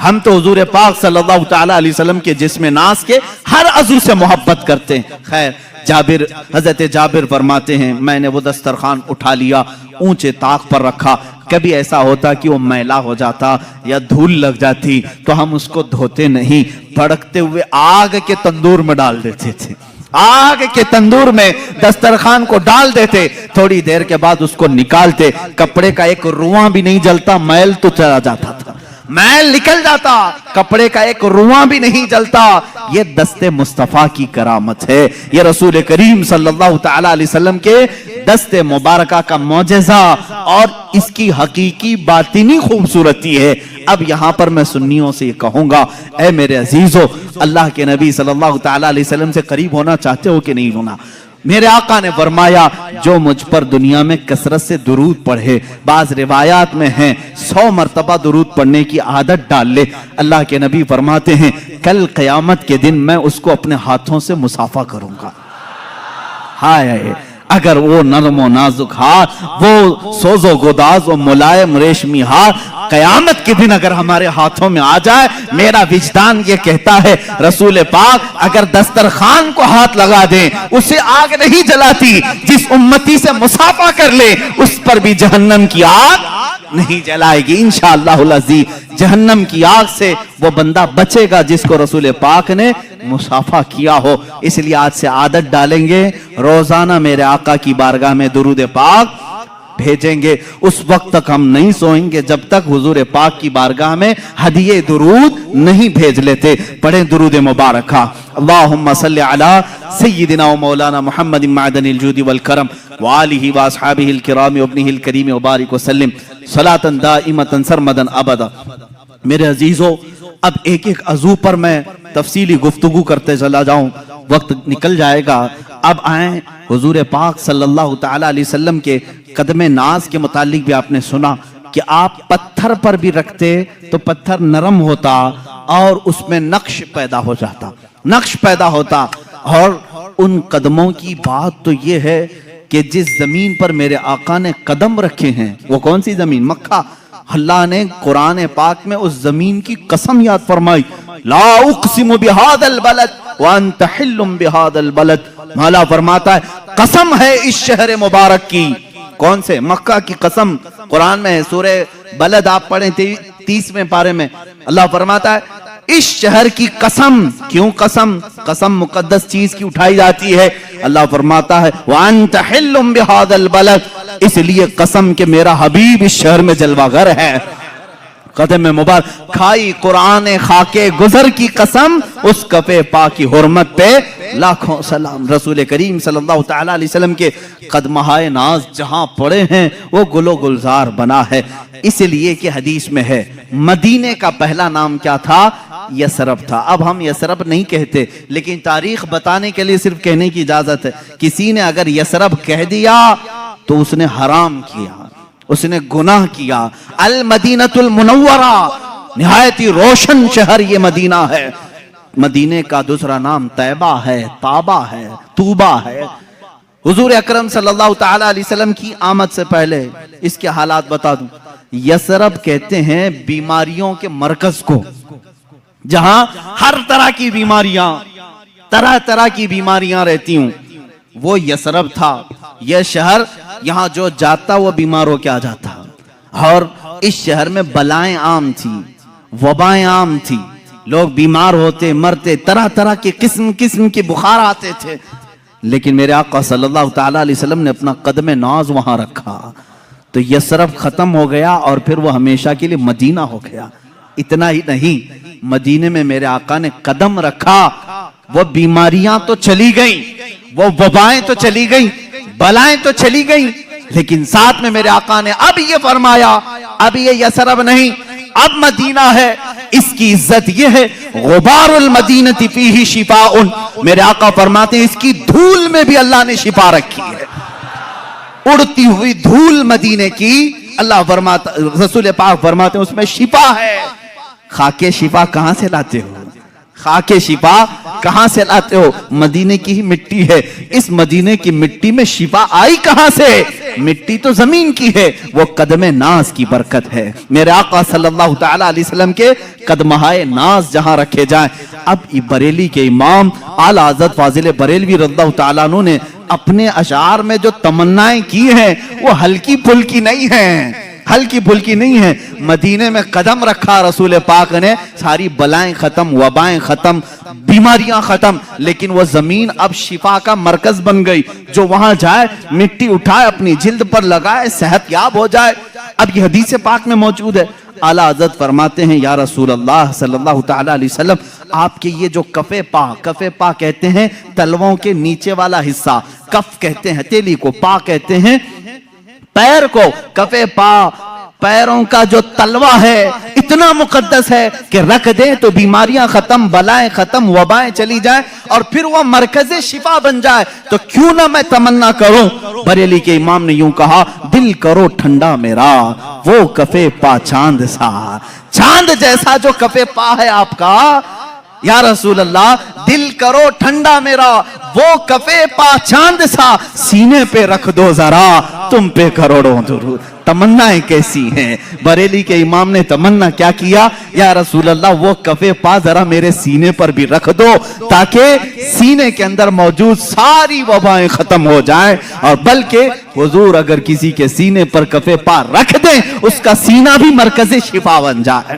ہم تو حضور پاک صلی اللہ تعالیٰ علیہ وسلم کے جسم ناز کے ہر عضو سے محبت کرتے ہیں۔ خیر، حضرت جابر فرماتے ہیں میں نے وہ دسترخوان اٹھا لیا، اونچے طاق پر رکھا، کبھی ایسا ہوتا کہ وہ میلا ہو جاتا یا دھول لگ جاتی تو ہم اس کو دھوتے نہیں، بھڑکتے ہوئے آگ کے تندور میں ڈال دیتے تھے، آگ کے تندور میں دسترخوان کو ڈال دیتے، تھوڑی دیر کے بعد اس کو نکالتے، کپڑے کا ایک رواں بھی نہیں جلتا، میل تو چلا جاتا تھا، میل نکل جاتا، کپڑے کا ایک رواں بھی نہیں جلتا۔ یہ دست مصطفیٰ کی کرامت ہے، یہ رسول کریم صلی اللہ تعالیٰ علیہ وسلم کے دست مبارکہ کا معجزہ اور اس کی حقیقی باطنی خوبصورتی ہے۔ اب یہاں پر میں سنیوں سے یہ کہوں گا، اے میرے عزیزو، اللہ کے نبی صلی اللہ تعالیٰ علیہ وسلم سے قریب ہونا چاہتے ہو کہ نہیں ہونا؟ میرے آقا نے فرمایا جو مجھ پر دنیا میں کثرت سے درود پڑھے، بعض روایات میں ہیں 100 مرتبہ درود پڑھنے کی عادت ڈال لے، اللہ کے نبی فرماتے ہیں کل قیامت کے دن میں اس کو اپنے ہاتھوں سے مصافحہ کروں گا۔ ہائے، اگر وہ نرم و نازک ہاتھ، وہ سوز و گداز و ملائم ریشمی ہاتھ قیامت کے دن اگر ہمارے ہاتھوں میں آ جائے، میرا وجدان یہ کہتا ہے رسول پاک اگر دسترخوان کو ہاتھ لگا دیں اسے آگ نہیں جلاتی، جس امتی سے مصافحہ کر لے اس پر بھی جہنم کی آگ نہیں جلائے گی انشاءاللہ العزیز۔ جہنم کی آگ سے وہ بندہ بچے گا جس کو رسول پاک نے مصافحہ کیا ہو۔ اس لیے آج سے عادت ڈالیں گے، روزانہ میرے آقا کی بارگاہ میں درود پاک بھیجیں گے۔ اس وقت تک ہم نہیں سوئیں گے جب تک حضور پاک کی بارگاہ میں ہدیہ درود نہیں بھیج لیتے۔ پڑھیں درود مبارکہ، اللہم صلی علی سیدنا و مولانا محمد معدن الجود والکرم وآلہ واصحابہ الکرام وابنہ الکریم وبارک وسلم صلاۃ دائمۃ سرمدا ابدا۔ میرے عزیزو، اب ایک ایک عضو پر میں تفصیلی گفتگو کرتے چلا جاؤں، وقت نکل جائے گا۔ اب آئیں حضور پاک صلی اللہ تعالیٰ علیہ وسلم کے قدم ناز کے متعلق بھی آپ نے سنا کہ آپ پتھر پر بھی رکھتے تو پتھر نرم ہوتا اور اس میں نقش پیدا ہو جاتا، نقش پیدا ہوتا۔ اور ان قدموں کی بات تو یہ ہے کہ جس زمین پر میرے آقا نے قدم رکھے ہیں وہ کون سی زمین؟ مکہ۔ اللہ نے قرآن پاک میں اس زمین کی قسم یاد فرمائی، لا اقسم بہذا البلد وانت حل بہذا البلد۔ مولا فرماتا ہے قسم ہے اس شہر مبارک کی، کون سے؟ مکہ کی قسم۔ قرآن میں ہے سورہ بلد آپ پڑھیں 30ویں پارے میں، اللہ فرماتا ہے اس شہر کی قسم۔ کیوں قسم؟ قسم مقدس چیز کی اٹھائی جاتی ہے۔ اللہ فرماتا ہے وَأَنْتَ حِلٌّ بِهَذَا الْبَلَدِ، اس لیے قسم کہ میرا حبیب اس شہر میں جلوہ گر ہے۔ قدم مبارک کھائی قرآن خاکے گزر کی قسم، اس کفے پاک کی حرمت پہ لاکھوں سلام۔ رسول کریم صلی اللہ تعالیٰ علیہ وسلم کے قدمہائے ناز جہاں پڑے ہیں وہ گل و گلزار بنا ہے، اس لیے کہ حدیث میں ہے مدینے کا پہلا نام کیا تھا؟ یثرب تھا۔ اب ہم یثرب نہیں کہتے، لیکن تاریخ بتانے کے لیے صرف کہنے کی اجازت ہے۔ کسی نے اگر یثرب کہہ دیا تو اس نے حرام کیا، اس نے گناہ کیا۔ المدینۃ المنورہ، نہایت ہی روشن شہر یہ مدینہ ہے۔ مدینے کا دوسرا نام طیبہ ہے، طابہ ہے، طوبہ ہے۔ حضور اکرم صلی اللہ تعالیٰ علیہ وسلم کی آمد سے پہلے اس کے حالات بتا دوں۔ یثرب کہتے ہیں بیماریوں کے مرکز کو، جہاں ہر طرح کی بیماریاں، طرح طرح کی بیماریاں رہتی ہوں، وہ یثرب تھا، یہ شہر، یہاں جو جاتا وہ بیمار ہو کے آ جاتا. اور اس شہر میں بلائیں عام تھی، وبائیں عام تھی، لوگ بیمار ہوتے، مرتے، طرح طرح کے قسم قسم کے بخار آتے تھے. لیکن میرے آقا صلی اللہ تعالیٰ علیہ وسلم نے اپنا قدم ناز وہاں رکھا تو یثرب ختم ہو گیا اور پھر وہ ہمیشہ کے لیے مدینہ ہو گیا. اتنا ہی نہیں، مدینے میں میرے آقا نے قدم رکھا، وہ بیماریاں تو چلی گئیں، وہ وبائیں تو چلی گئیں، بلائیں تو چلی گئیں، لیکن ساتھ میں میرے آقا نے اب یہ فرمایا، اب یہ یثرب نہیں، اب مدینہ ہے. اس کی عزت یہ ہے، غبار المدینہ فیہ شفاء. میرے آقا فرماتے ہیں اس کی دھول میں بھی اللہ نے شفا رکھی ہے. اڑتی ہوئی دھول مدینے کی اللہ فرماتا، رسول پاک فرماتے ہیں اس میں شفا ہے. خاکے شفا کہاں سے لاتے ہو؟ خاکے شفا کہاں سے لاتے ہو؟ مدینے کی ہی مٹی ہے. اس مدینے کی مٹی میں شفا آئی کہاں سے؟ مٹی تو زمین کی ہے، وہ قدم ناز کی برکت ہے. میرے آقا صلی اللہ تعالیٰ علیہ وسلم کے قدمہائے ناز جہاں رکھے جائیں. اب بریلی کے امام اعلیٰ حضرت فاضل بریلوی رضی اللہ تعالیٰ عنہ نے اپنے اشعار میں جو تمنائیں کی ہیں وہ ہلکی پھلکی نہیں ہیں، ہلکی پھلکی نہیں ہے. مدینے میں قدم رکھا رسول پاک نے، ساری بلائیں ختم، وبائیں ختم، بیماریاں ختم. لیکن وہ زمین اب شفا کا مرکز بن گئی. جو وہاں جائے مٹی اٹھائے اپنی جلد پر لگائے صحت یاب ہو جائے. اب یہ حدیث پاک میں موجود ہے. اعلیٰ حضرت فرماتے ہیں یا رسول اللہ صلی اللہ تعالیٰ علیہ وسلم، آپ کے یہ جو کفے پا کہتے ہیں تلووں کے نیچے والا حصہ، کف کہتے ہیں ہتھیلی کو، پا کہتے ہیں پیر کو، کفے پا پیروں کا جو تلوہ ہے اتنا مقدس ہے کہ رکھ دیں تو بیماریاں ختم، بلائیں ختم، وبائیں چلی جائیں اور پھر وہ مرکز شفا بن جائے. تو کیوں نہ میں تمنا کروں. بریلی کے امام نے یوں کہا، دل کرو ٹھنڈا میرا وہ کفے پا چاند سا. چاند جیسا جو کفے پا ہے آپ کا یا رسول اللہ، دل کرو ٹھنڈا میرا وہ کفے پا چاند سا. سینے پہ رکھ دو ذرا تم پہ کروڑوں درود. تمنائیں کیسی ہیں. بریلی کے امام نے تمنا کیا کیا، یا رسول اللہ وہ کفے پا ذرا میرے سینے پر بھی رکھ دو تاکہ سینے کے اندر موجود ساری وبائیں ختم ہو جائیں. اور بلکہ حضور اگر کسی کے سینے پر کفے پا رکھ دیں اس کا سینہ بھی مرکز شفا بن جائے،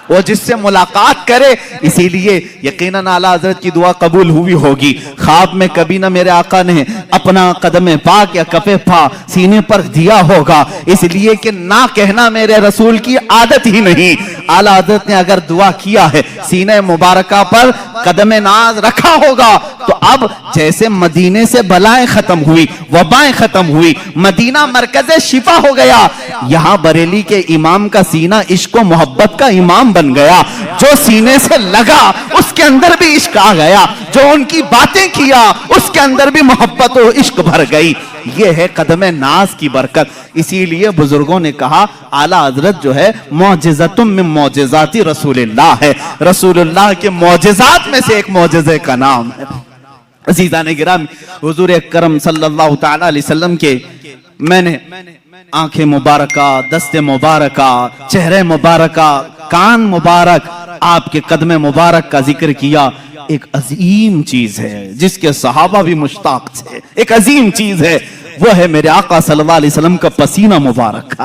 وہ جس سے ملاقات کرے. اسی لیے یقیناً اعلیٰ حضرت کی دعا قبول ہوئی ہوگی. خواب میں کبھی نہ میرے آقا نے اپنا قدم پاک یا کفے پا سینے پر دیا ہوگا، اس لیے کہ نہ کہنا میرے رسول کی عادت ہی نہیں. اعلیٰ حضرت نے اگر دعا کیا ہے سینہ مبارکہ پر قدم ناز رکھا ہوگا تو اب جیسے مدینے سے بلائیں ختم ہوئی، وبائیں ختم ہوئی، مدینہ مرکز شفا ہو گیا، یہاں بریلی کے امام کا سینہ عشق و محبت کا امام بن گیا. جو سینے سے لگا اس کے اندر بھی عشق آ گیا، جو ان کی باتیں کیا اس کے اندر بھی محبت و عشق بھر گئی. یہ ہے قدم ناز کی برکت. اسی لیے بزرگوں نے کہا اعلیٰ حضرت جو ہے معجزۃ من معجزات رسول اللہ ہے. رسول اللہ کے معجزات میں سے ایک معجزے کا نام ہے. عزیزان گرامی، حضور اکرم صلی اللہ تعالی علیہ وسلم کے میں نے آنکھیں مبارکہ، دست مبارکہ، چہرے مبارکہ، کان مبارک، آپ کے قدم مبارک کا ذکر کیا. ایک عظیم چیز ہے جس کے صحابہ بھی مشتاق تھے، ایک عظیم چیز ہے، وہ ہے میرے آقا صلی اللہ علیہ وسلم کا پسینہ مبارک.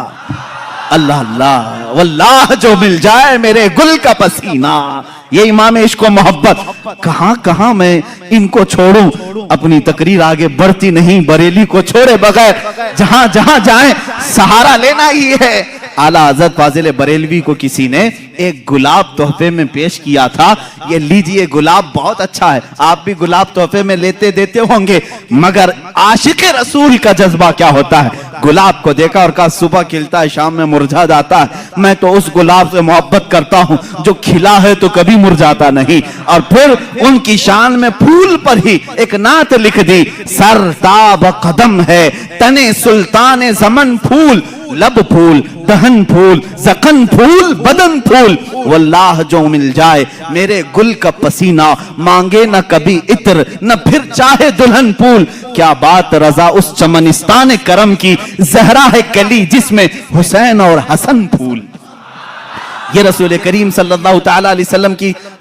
اللہ اللہ واللہ جو مل جائے میرے گل کا پسینہ. یہ امام عشق و محبت. کہاں کہاں میں ان کو چھوڑوں، اپنی تقریر آگے بڑھتی نہیں. بریلی کو چھوڑے بغیر جہاں جہاں جائیں سہارا لینا ہی ہے. اعلیٰ حضرت فاضل بریلوی کو کسی نے ایک گلاب تحفے میں پیش کیا تھا، یہ لیجئے گلاب بہت اچھا ہے. آپ بھی گلاب تحفے میں لیتے دیتے ہوں گے، مگر عاشق رسول کا جذبہ کیا ہوتا ہے. گلاب کو دیکھا اور کہا صبح کھلتا ہے شام میں مرجھا جاتا ہے. میں تو اس گلاب سے محبت کرتا ہوں جو کھلا ہے تو کبھی مرجھاتا نہیں. اور پھر ان کی شان میں پھول پر ہی ایک نعت لکھ دی، سر تاب قدم ہے تنے سلطان زمن پھول، لب پھول، دہن پھول، زخن پھول، بدن پھول. واللہ جو مل جائے میرے گل کا پسینہ، مانگے نہ کبھی عطر نہ پھر چاہے دلہن پھول. کیا بات رضا اس چمنستان کرم کی، زہرا ہے کلی جس میں حسین اور حسن پھول. یہ رسول کریم صلی اللہ تعالی علیہ وسلم کی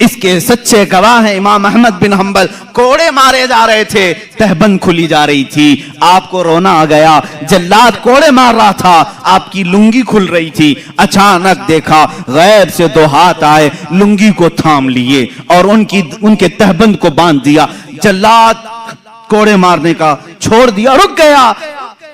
اس کے سچے گواہ ہیں امام احمد بن حنبل. کوڑے مارے جا رہے تھے, تہبند کھلی جا رہی تھی, آپ کو رونا آ گیا. جلاد کوڑے مار رہا تھا, آپ کی لنگی کھل رہی تھی. اچانک دیکھا غیب سے دو ہاتھ آئے, لنگی کو تھام لیے اور ان کے تہبند کو باندھ دیا. جلاد کوڑے مارنے کا چھوڑ دیا, رک گیا.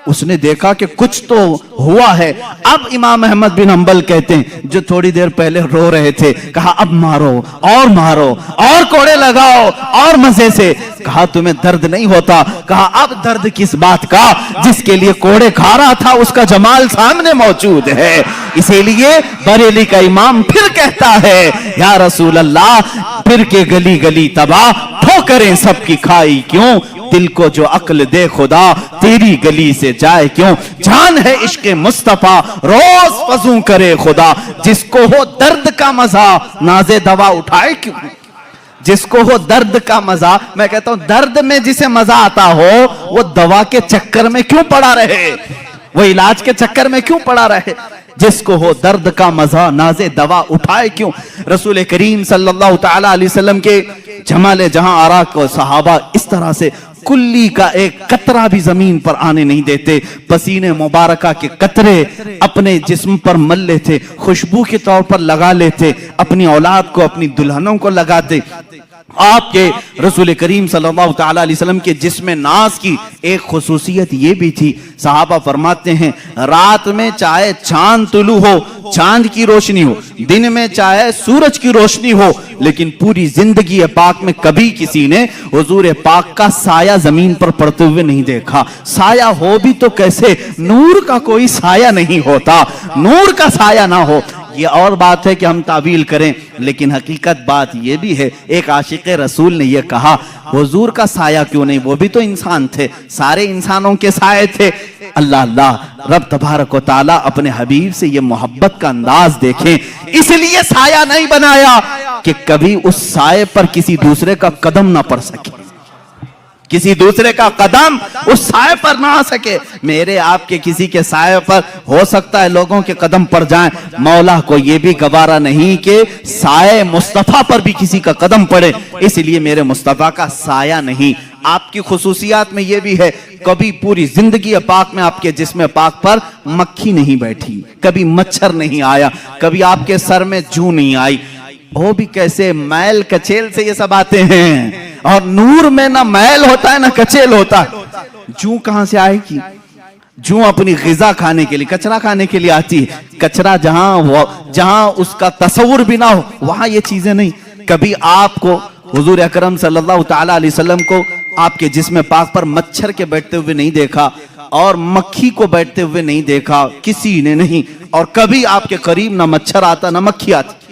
اس نے دیکھا کہ کچھ تو ہوا ہے. اب امام احمد بن حنبل کہتے ہیں جو تھوڑی دیر پہلے رو رہے تھے, کہا اب مارو اور کوڑے لگاؤ اور مزے سے. کہا تمہیں درد نہیں ہوتا؟ کہا اب درد کس بات کا, جس کے لیے کوڑے کھا رہا تھا اس کا جمال سامنے موجود ہے. اسی لیے بریلی کا امام پھر کہتا ہے یا رسول اللہ, پھر کے گلی گلی تباہ, ٹھوکریں سب کی کھائی کیوں, دل کو جو عقل دے خدا, تیری گلی سے جائے کیوں. جان ہے عشق مصطفیٰ, روز فضوں کرے خدا, جس کو ہو درد کا مزہ, نازے دوا اٹھائے کیوں. جس کو ہو درد کا مزہ, میں کہتا ہوں درد میں جسے مزہ آتا ہو وہ دوا کے چکر میں کیوں پڑا رہے, وہ علاج کے چکر میں کیوں پڑا رہے. جس کو ہو درد کا مزہ, نازے دوا اٹھائے کیوں. رسول کریم صلی اللہ تعالی علیہ وسلم کے جمال جہاں آرا کو صحابہ اس طرح سے کلی کا ایک قطرہ بھی زمین پر آنے نہیں دیتے. پسینے مبارکہ کے قطرے اپنے جسم پر مل لیتے, خوشبو کے طور پر لگا لیتے, اپنی اولاد کو, اپنی دلہنوں کو لگاتے. آپ کے رسول کریم صلی اللہ تعالی علیہ وسلم کے جسم ناز کی ایک خصوصیت یہ بھی تھی. صحابہ فرماتے ہیں رات میں چاہے چاند طلوع ہو, چاند کی روشنی ہو, دن میں چاہے سورج کی روشنی ہو, لیکن پوری زندگی پاک میں کبھی کسی نے حضور پاک کا سایہ زمین پر پڑتے ہوئے نہیں دیکھا. سایہ ہو بھی تو کیسے, نور کا کوئی سایہ نہیں ہوتا, نور کا سایہ نہ ہو. یہ اور بات ہے کہ ہم تعویل کریں, لیکن حقیقت بات یہ بھی ہے, ایک عاشق رسول نے یہ کہا حضور کا سایہ کیوں نہیں, وہ بھی تو انسان تھے, سارے انسانوں کے سائے تھے. اللہ اللہ, رب تبارک و تعالی اپنے حبیب سے یہ محبت کا انداز دیکھیں, اس لیے سایہ نہیں بنایا کہ کبھی اس سائے پر کسی دوسرے کا قدم نہ پڑ سکے, کسی دوسرے کا قدم اس سائے پر نہ آ سکے. میرے آپ کے کسی کے سائے پر ہو سکتا ہے لوگوں کے قدم پڑ جائیں, مولا کو یہ بھی گوارا نہیں کہ سائے مصطفیٰ پر بھی کسی کا قدم پڑے, اس لیے میرے مصطفیٰ کا سایہ نہیں. آپ کی خصوصیات میں یہ بھی ہے, کبھی پوری زندگی پاک میں آپ کے جسم پاک پر مکھی نہیں بیٹھی, کبھی مچھر نہیں آیا, کبھی آپ کے سر میں جوں نہیں آئی. وہ بھی کیسے, میل کچیل سے یہ سب آتے ہیں, اور نور میں نہ میل ہوتا ہے نہ کچیل ہوتا ہے. جوں کہاں سے آئے گی, جوں اپنی غذا کھانے کے لیے, کچرا کھانے کے لیے آتی ہے. کچرا جہاں اس کا تصور بھی نہ ہو وہاں یہ چیزیں نہیں. کبھی آپ کو حضور اکرم صلی اللہ تعالی علیہ وسلم کو آپ کے جسم پاک پر مچھر کے بیٹھتے ہوئے نہیں دیکھا, اور مکھی کو بیٹھتے ہوئے نہیں دیکھا, کسی نے نہیں. اور کبھی آپ کے قریب نہ مچھر آتا نہ مکھی آتی.